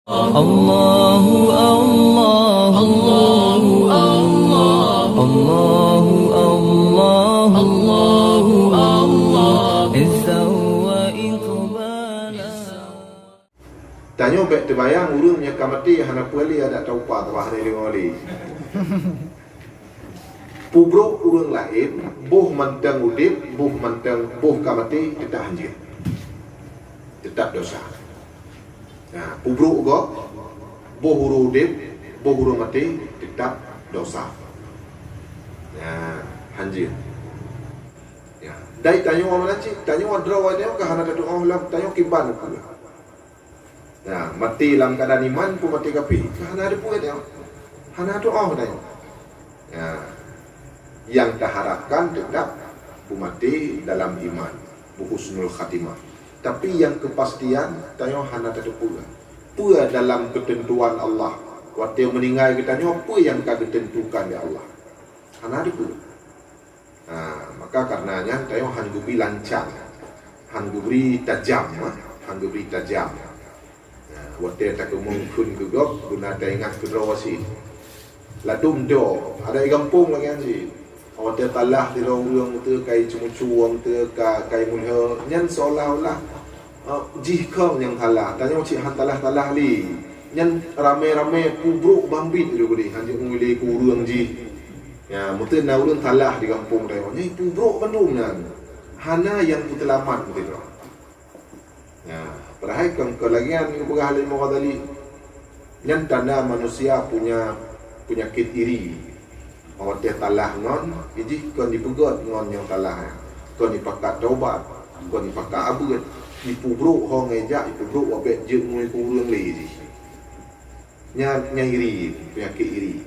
Allahu Allah, Allahu Allah, Allahu Allah, Allahu Allah, Izza wa iqbala. Tanya baik terbayang urungnya kamati hana puali ada taupa tabah ni lingoli. Pubruk urung lain, buh mantang udip, buh mantang buh kamati tetap hanjir. Tetap dosa. Nah, pubruk go, buh huru udip, buh huru mati tetap dosa. Nah, hanjir. Ya, dai tanya orang mana cik, tanya orang draw dia ke hana datu Allah, tanya kiban pula. Nah, mati dalam keadaan iman pun mati kapi. Hana ada pun dia. Hana doa dia. Ya. Yang diharapkan tetap mati dalam iman, husnul khatimah. Tapi yang kepastian tanya hana ada pula. Pula dalam ketentuan Allah. Waktu yang meninggal kita tanya apa yang kau ditentukan ya Allah. Hana ada pula. Maka karenanya tanya han gubi lancang, han gubi tajam, han gubi tajam. Waktu tak mungkin gugok guna ingat kedrawasi. Ladum do ada gampung lagi kan sih. Waktu talah di orang tu kai cumucuang tu kai mulha nyan seolah-olah jihkam yang talah. Tanya cik han talah li. Nyan ramai-ramai pubruk bambit juga ni. Han mulai kurang ji. Ya, mungkin na urang talah di kampung dia. Ni pubruk Bandung nan. Hana yang terlamat betul. Ya, perhatikan kelagian yang berhal ilmu Ghazali. Yang tanda manusia punya penyakit iri. Awak dia talah ngon, jadi kau dipegot ngon yang talah. Kau dipakat taubat, kau dipakat abad, dipubruk hong ejak, dipubruk wabek je mulai kurang lagi. Nya iri, penyakit iri.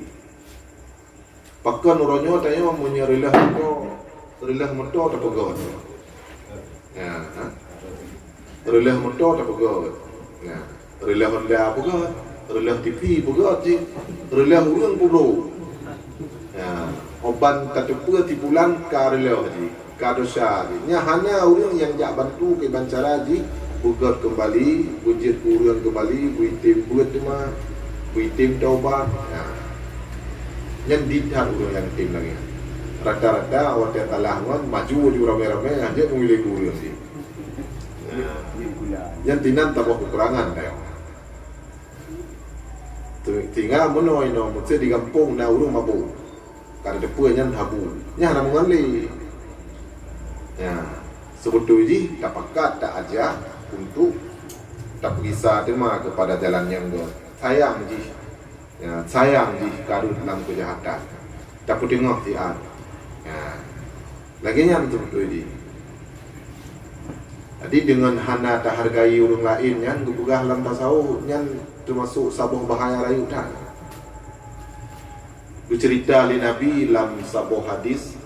Pakan orangnya tanya relah motor tak pegot. Ya, relah motor tak pegot. Ya, relah Honda pegot, relah TV pegot je, relah urang pubruk. Ya, oban tatupa tipulan ka relah je, ka dosa je. Nya hanya urang yang jak bantu ke bancara je, bugat kembali, bujit urang kembali, buitim buat cuma, buitim taubat. Ya. Yang dithar urang yang tim lagi. Rata-rata awak dia talah ngon maju di ramai-ramai aja memilih urang je. Yang tinan tambah kekurangan dah. Tinggal menoi no, mesti di kampung na urung mabuk. Kada depa nyan habu. Nya na mengali. Ya, sebetulnya ji tak pakat tak aja untuk tak perisa tema kepada jalan yang sayang ji. Ya, sayang ji kadut dalam kejahatan. Tak tengok siat. Ya. Lagi nyan sebetulnya ji. Jadi dengan hana tak hargai orang lain yang gugah dalam tasawuf yang termasuk sabuh bahaya rayu tak. Bercerita oleh Nabi dalam sabuh hadis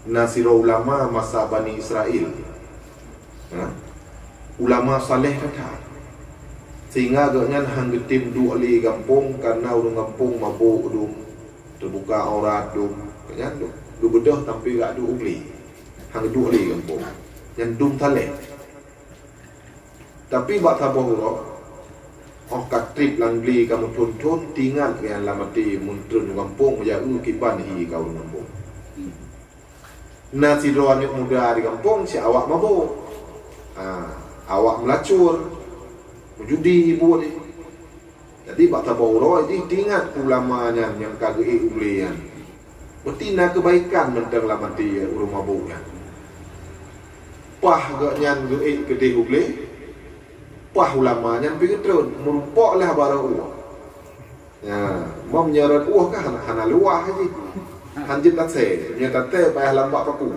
nasira ulama masa Bani Israel. Ulama saleh kata. Sehingga agaknya hang getim du ali kampung karena orang kampung mabuk du terbuka aurat du kan du bedah tapi gak du ugli. Hang du ali kampung. Yang dum taleh. Tapi bak taboh oh katrip lang beli kamu tuntun tinggal yang lamati muntrun kampung menjauh kiban hi kau kampung. Nasi doan muda di kampung si awak mabuk. Awak melacur. Judi ibu ni. Jadi bak taboh ini tinggal ulamanya yang kagak ulian. Betina kebaikan mentang lamati urung mabuknya. Pah gaknya geik gede ugle. Pah ulama yang pergi terus merumpaklah barang uang. Ya, mau menyerat uang kan hana luah aja. Hanjit tak saya, nyata teh payah lambat paku.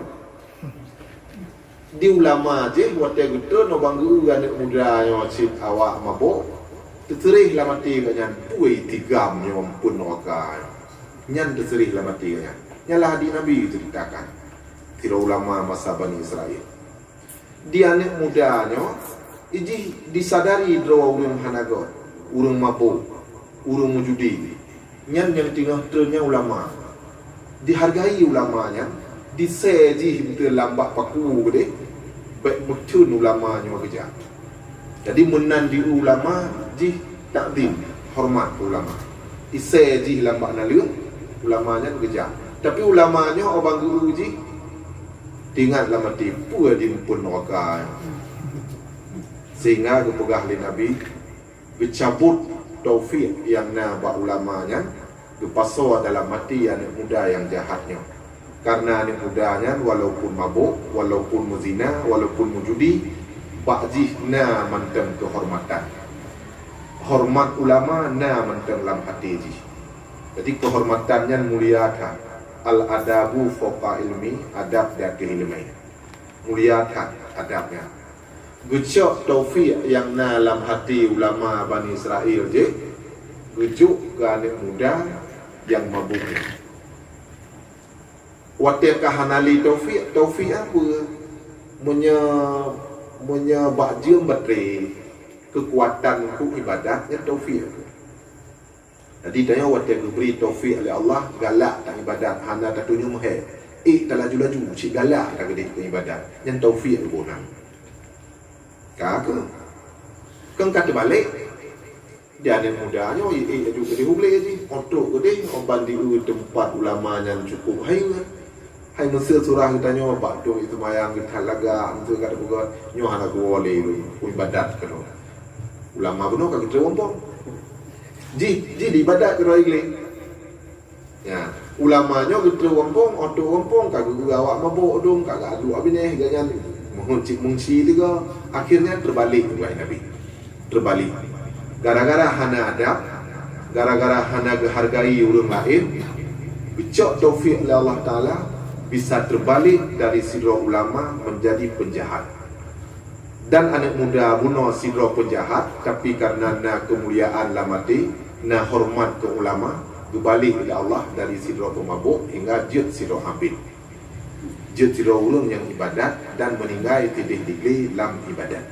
Di ulama je buat dia gitu, no banggu anak muda yang cip awak mabuk. Terserih lah mati gaknya, pui tigam yang pun waka. Nyan terserih lah mati gaknya. Nyalah di Nabi itu ceritakan. Tira ulama masa Bani Israel. Dia anak mudanya iji disadari draw urang hanagot, urang mabuk, urang mujudi. Nyan yang tinggal ternya ulama. Dihargai ulamanya, diseji betul lambat paku gede. Baik betul ulamanya kerja. Jadi menandi ulama ji takdim hormat ulama. Isai ji lambat nalung ulamanya kerja. Tapi ulamanya orang guru ji tinggal lama tipu di pun neraka. Sehingga kepegah oleh Nabi bercabut taufik yang na buat ulamanya berpasal dalam mati anak muda yang jahatnya. Karena anak mudanya walaupun mabuk, walaupun muzina, walaupun mujudi, bakjih na manteng kehormatan. Hormat ulama na manteng dalam hati ji. Jadi kehormatannya muliakan. Al-adabu fawqa ilmi, adab di atas ilmi. Muliakan adabnya. Gecok taufik yang na dalam hati ulama Bani Israel je, gejuk ke anak muda yang mabuk. Watia kahanali taufik apa? Munya bakjum bateri kekuatan ku ibadahnya taufik. Jadi tanya watia diberi taufik oleh Allah, galak tak ibadat, hana tak tunjuk mahal. Tak laju-laju, cik galak tak gede ke ibadat. Yang taufik tu bonang. Kakak kan kata balik dia ada mudanya juga dia boleh je untuk gede orang di tempat ulama yang cukup hai Mesir surah kita nyo pak dong itu mayang kita laga untuk kata bukan nyo hana boleh lu ibadat kalau ulama benar kagak terompong ji di ibadat kalau igli ya ulamanya gitu terompong untuk rompong kagak awak mabuk dong kagak adu abineh ganyan mengci juga akhirnya terbalik kepada Nabi. Terbalik. Gara-gara hana adab, gara-gara hana menghargai orang lain, bicok taufik oleh Allah Ta'ala bisa terbalik dari sidra ulama menjadi penjahat. Dan anak muda bunuh sidra penjahat, tapi karena na kemuliaan lamati, na hormat ke ulama, berbalik oleh Allah dari sidra pemabuk hingga jut sidra habib. Jatira ulung yang ibadat dan meninggal tidih digli lam ibadat.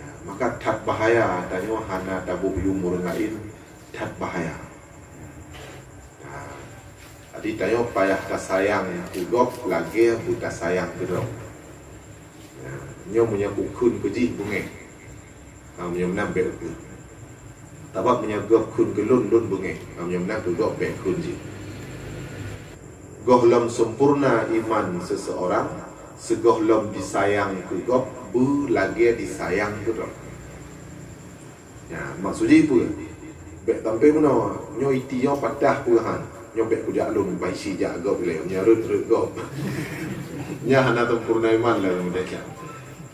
Ya, maka tak bahaya tanya hana tabu umur lain tak bahaya. Jadi tanya payah tak sayang kudok lagi buta sayang kudok. Nyo punya ukun keji bunge. Punya menang berku. Tabak punya gop kun gelun lun bunge. Punya menang kudok berkun ji. Gohlam sempurna iman seseorang segohlam disayang kudok lagi disayang kudok. Ya, maksudnya apa? Bek tampai mana nyo iti nyo patah pulahan nyo bek kujak lum bai si jak gop le nyo rut gop. Nya hana sempurna iman lah mudah cak.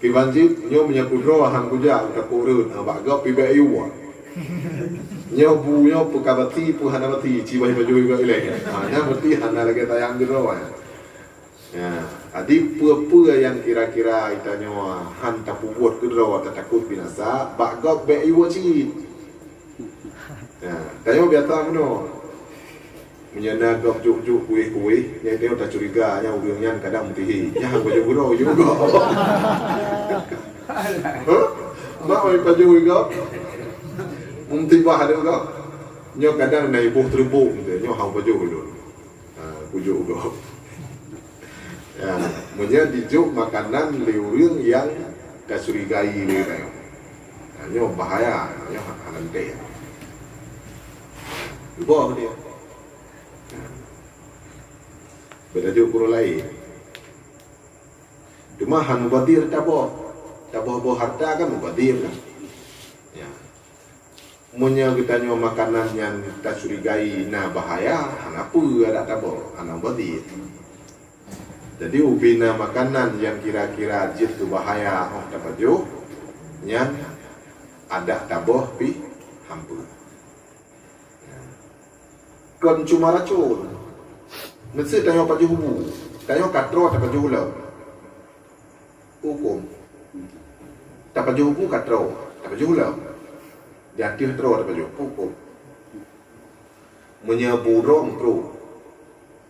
Ki banjip nyo punya kudro hang kujak ka kurun bak gop pi bek yu. Nyo bu nyo pukabati pu hana bati ci bai baju juga ile. Nya berarti hana lagi tayang kudro ya. Adi pua-pua yang kira-kira itanya han tapu buat kudro takut binasa bak gop bek yu ci. Ya, tanya biasa mana? Menyana gop juk-juk kuih-kuih, yang dia tak curiga, yang urangnya kadang mutihi. Yang hang baju gurau juga. Mak mai baju juga. Mumtibah ada juga. Nyo kadang naik buh terbuh, nyo hang baju dulu. Pujuk gop. Ya, menyana dijuk makanan liurang yang tak curigai ni tayo. Nyo bahaya, nyo hanante. Lupa dia. Berajuk kurang lain. Cuma han mubadir taboh harta kan mubadir kan. Ya. Munya kita nyo makanan yang kita curigai na bahaya, han apa ada taboh, han mubadir. Jadi ubina makanan yang kira-kira jitu bahaya oh tabajo, yang ada taboh pi hampur. Kon cuma racun. Mesti tanya Pak Juhu. Tanya katro tak Pak Juhu lah. Hukum. Tak Pak Juhu katro. Tak Pak Juhu lah. Dia aktif katro tak Pak Juhu. Hukum. Menyabu roh mengkro.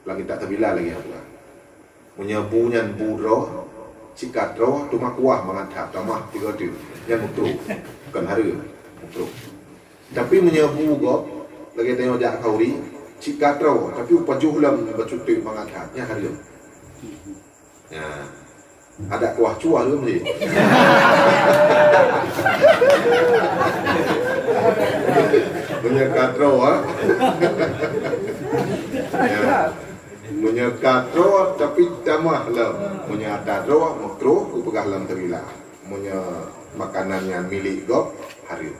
Lagi tak terbila lagi apa. Menyabu nyan buro. Cikatro tu makuah mengantap. Tamah 3 tu. Yang mengkro. Bukan hari. Mengkro. Tapi menyabu gop. Lagi tanya jak kauri. Cik tahu, tapi upajuh lam bacuti mengangkatnya hari. Ya. Ada kuah cuah dulu mesti. Menyekatro ya. Menyekatro tapi tamah lah. Menyatadro makro ku pegah lam terila. Makanan yang milik gop hari.